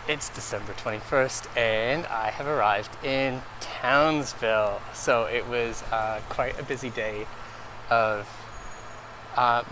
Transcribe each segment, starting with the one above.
It's December 21st and I have arrived in Townsville. So it was quite a busy day of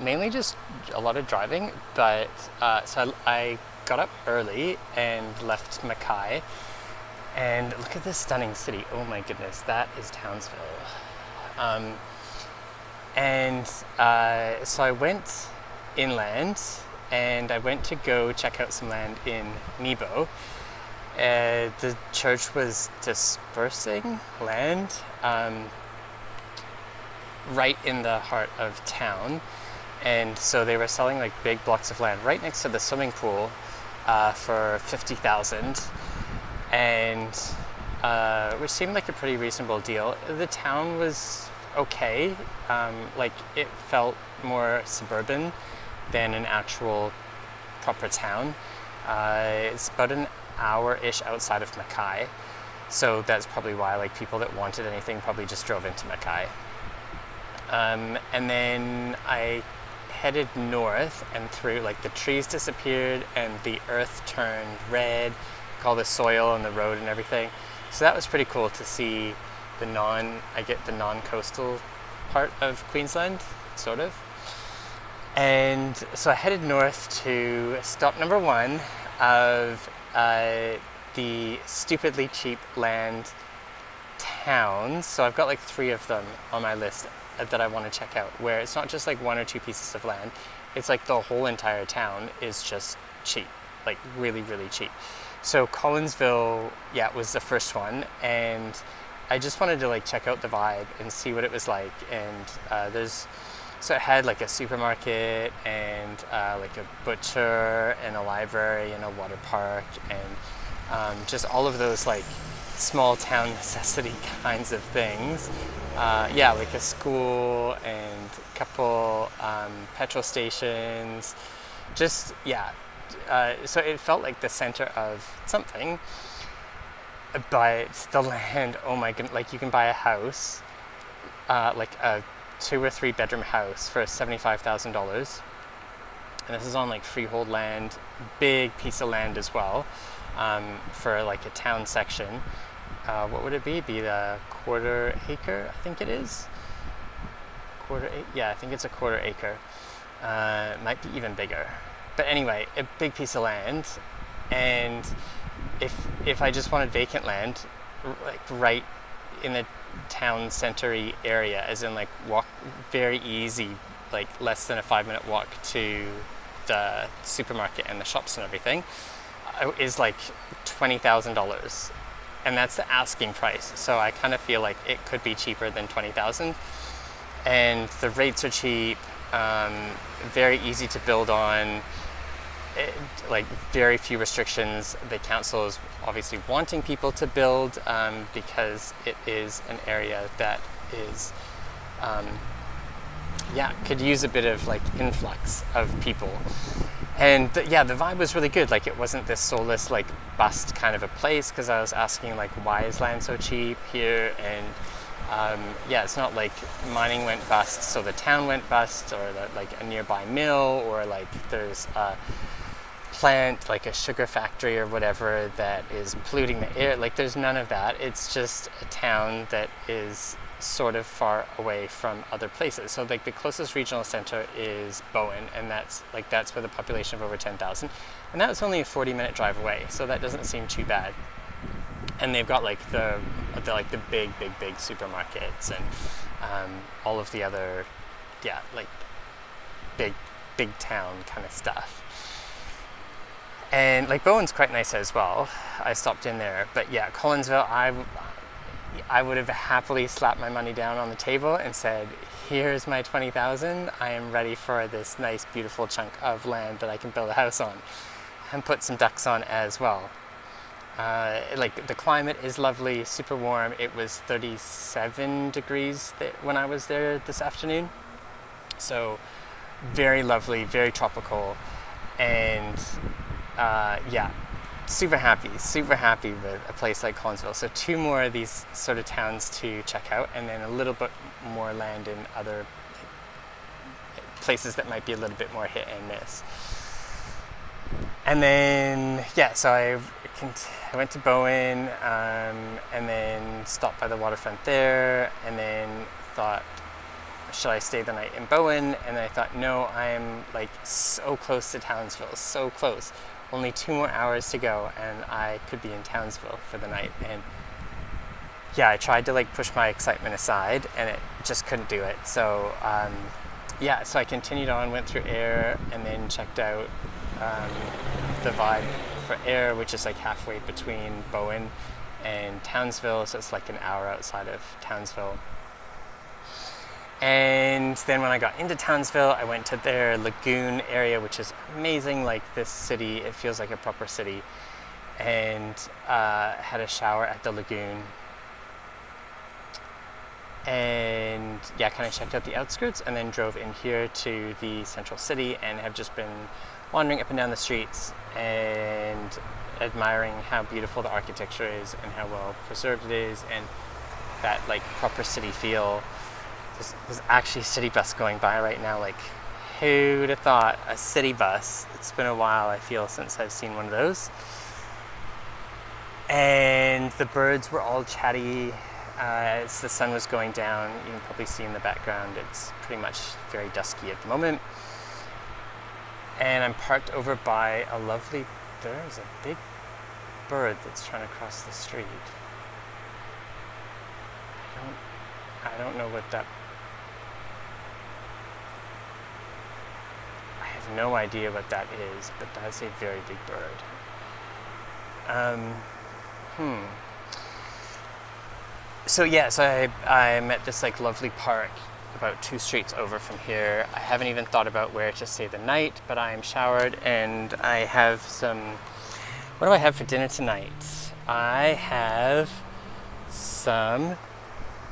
mainly just a lot of driving, but I got up early and left Mackay. And look at this stunning city. Oh my goodness, that is Townsville. Um, so I went inland and I went to go check out some land in Nebo. The church was dispersing land right in the heart of town, and so they were selling like big blocks of land right next to the swimming pool for 50,000, and which seemed like a pretty reasonable deal. The town was okay, like it felt more suburban than an actual proper town. It's about an hour-ish outside of Mackay, so that's probably why like people that wanted anything probably just drove into Mackay. And then I headed north and through, like the trees disappeared and the earth turned red, all the soil and the road and everything. So that was pretty cool to see the non-coastal part of Queensland, sort of. And so I headed north to stop number one of the stupidly cheap land towns. So I've got like 3 of them on my list that I want to check out, where it's not just like 1 or 2 pieces of land, it's like the whole entire town is just cheap, like really, really cheap. So Collinsville, yeah, was the first one, and I just wanted to like check out the vibe and see what it was like. And so it had like a supermarket and like a butcher and a library and a water park and just all of those like small town necessity kinds of things. Yeah, like a school and a couple petrol stations. Just, yeah. So it felt like the center of something. But the land, oh my goodness, like you can buy a house, like a 2 or 3 bedroom house for $75,000. And this is on like freehold land, big piece of land as well, for like a town section. What would it be? Be the 1/4 acre, I think it is. Yeah, I think it's a 1/4 acre. It might be even bigger. But anyway, a big piece of land. And if I just wanted vacant land, like right in the town centery area, as in like walk, very easy, like less than a 5-minute walk to the supermarket and the shops and everything, is like $20,000. And that's the asking price. So I kind of feel like it could be cheaper than 20,000. And the rates are cheap, very easy to build on, like very few restrictions. The council is obviously wanting people to build because it is an area that is, yeah, could use a bit of like influx of people. And yeah, the vibe was really good. Like it wasn't this soulless like bust kind of a place, because I was asking like, why is land so cheap here? And yeah, it's not like mining went bust so the town went bust, or like a nearby mill, or like there's a plant like a sugar factory or whatever that is polluting the air. Like there's none of that. It's just a town that is sort of far away from other places. So like the closest regional center is Bowen, and that's where the population of over 10,000, and that was only a 40-minute drive away, so that doesn't seem too bad. And they've got like the big supermarkets and all of the other, yeah, like big town kind of stuff. And like Bowen's quite nice as well. I stopped in there, but yeah, Collinsville, I would have happily slapped my money down on the table and said, here's my 20,000. I am ready for this nice, beautiful chunk of land that I can build a house on and put some ducks on as well. Like the climate is lovely, super warm. It was 37 degrees when I was there this afternoon. So very lovely, very tropical. And yeah, super happy with a place like Collinsville. So 2 more of these sort of towns to check out, and then a little bit more land in other places that might be a little bit more hit and miss. And then, yeah, so I went to Bowen, and then stopped by the waterfront there, and then thought, should I stay the night in Bowen? And then I thought, no, I'm like so close to Townsville, so close. Only 2 more hours to go, and I could be in Townsville for the night. And yeah, I tried to like push my excitement aside, and it just couldn't do it. So yeah, so I continued on, went through Ayr, and then checked out the Vibe for Ayr, which is like halfway between Bowen and Townsville, so it's like an hour outside of Townsville. And then when I got into Townsville, I went to their lagoon area, which is amazing. Like this city, it feels like a proper city, and had a shower at the lagoon. And yeah, kind of checked out the outskirts, and then drove in here to the central city, and have just been wandering up and down the streets and admiring how beautiful the architecture is and how well preserved it is, and that like proper city feel. There's actually a city bus going by right now. Like, who'd have thought a city bus? It's been a while, I feel, since I've seen one of those. And the birds were all chatty as the sun was going down. You can probably see in the background, it's pretty much very dusky at the moment. And I'm parked over by a lovely, there's a big bird that's trying to cross the street. I don't know what that, I have no idea what that is, but that's a very big bird. So yeah, so I'm at this like lovely park about 2 streets over from here. I haven't even thought about where to stay the night, but I am showered, and I have some, what do I have for dinner tonight? I have some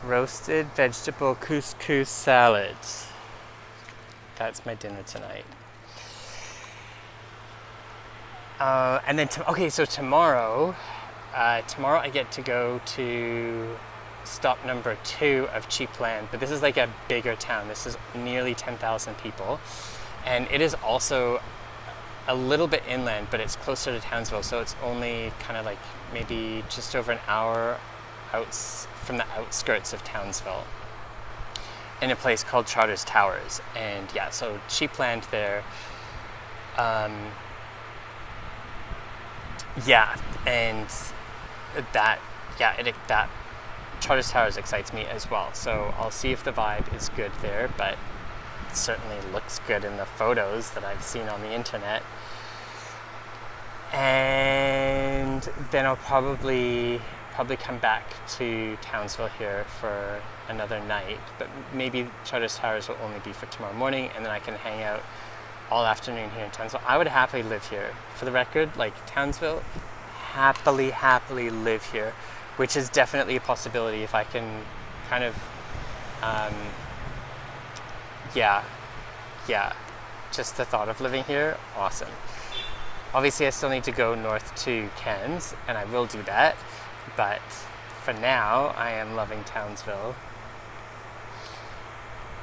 roasted vegetable couscous salad. That's my dinner tonight. And then, so tomorrow I get to go to stop number 2 of Cheap Land, but this is like a bigger town. This is nearly 10,000 people, and it is also a little bit inland, but it's closer to Townsville, so it's only kind of like maybe just over an hour out from the outskirts of Townsville, in a place called Charters Towers. And yeah, so Cheap Land there. Yeah, and that Charters Towers excites me as well. So I'll see if the vibe is good there, but it certainly looks good in the photos that I've seen on the internet. And then I'll probably come back to Townsville here for another night, but maybe Charters Towers will only be for tomorrow morning, and then I can hang out all afternoon here in Townsville. I would happily live here. For the record, like Townsville, happily live here, which is definitely a possibility if I can kind of, just the thought of living here, awesome. Obviously I still need to go north to Cairns, and I will do that, but for now I am loving Townsville.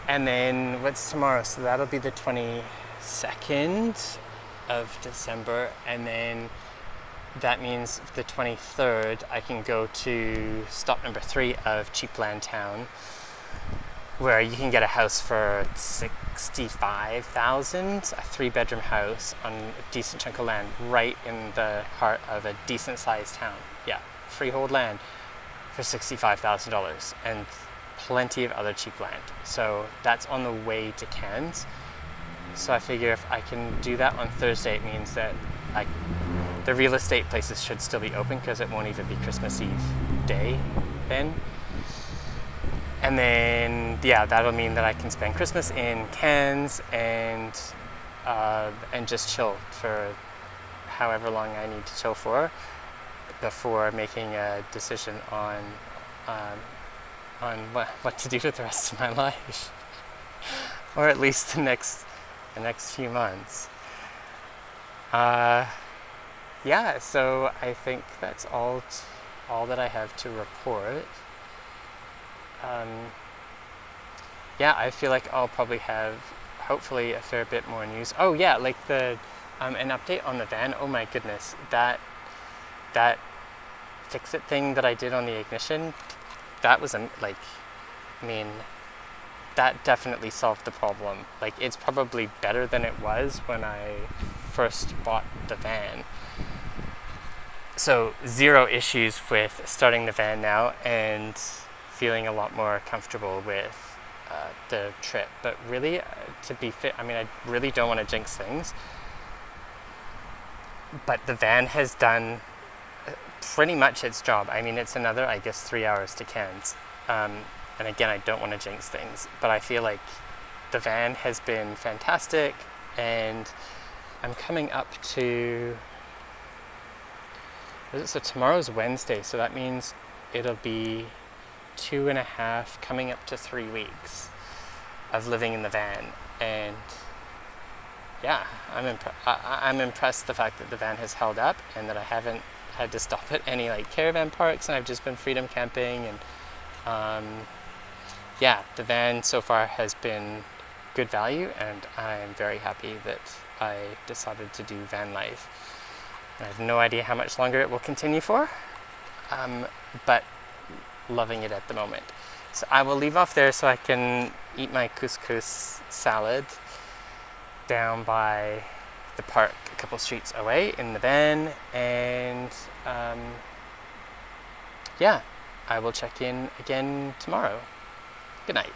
And then what's tomorrow? So that'll be the 22nd of December, and then that means the 23rd I can go to stop number 3 of Cheap Land Town, where you can get a house for $65,000, a 3-bedroom house on a decent chunk of land right in the heart of a decent sized town. Yeah, freehold land for $65,000, and plenty of other cheap land. So that's on the way to Cairns. So I figure if I can do that on Thursday, it means that the real estate places should still be open, because it won't even be Christmas Eve day then. And then, yeah, that'll mean that I can spend Christmas in Cairns and just chill for however long I need to chill for, before making a decision on what to do with the rest of my life, or at least the next few months. Yeah, so I think that's all that I have to report. Yeah, I feel like I'll probably have, hopefully, a fair bit more news. Oh yeah, like the An update on the van. Oh my goodness, that fix-it thing that I did on the ignition, that was like, I mean, that definitely solved the problem. Like, it's probably better than it was when I first bought the van. So 0 issues with starting the van now, and feeling a lot more comfortable with the trip. But really, to be fit, I mean, I really don't want to jinx things, but the van has done pretty much its job. I mean, it's another, I guess, 3 hours to Cairns. And again, I don't want to jinx things, but I feel like the van has been fantastic, and I'm coming up to, so tomorrow's Wednesday, so that means it'll be 2.5, coming up to 3 weeks of living in the van. And yeah, I'm impressed the fact that the van has held up, and that I haven't had to stop at any like caravan parks, and I've just been freedom camping. And yeah, the van so far has been good value, and I'm very happy that I decided to do van life. I have no idea how much longer it will continue for, but loving it at the moment. So I will leave off there so I can eat my couscous salad down by the park a couple streets away in the van, and yeah, I will check in again tomorrow. Good night.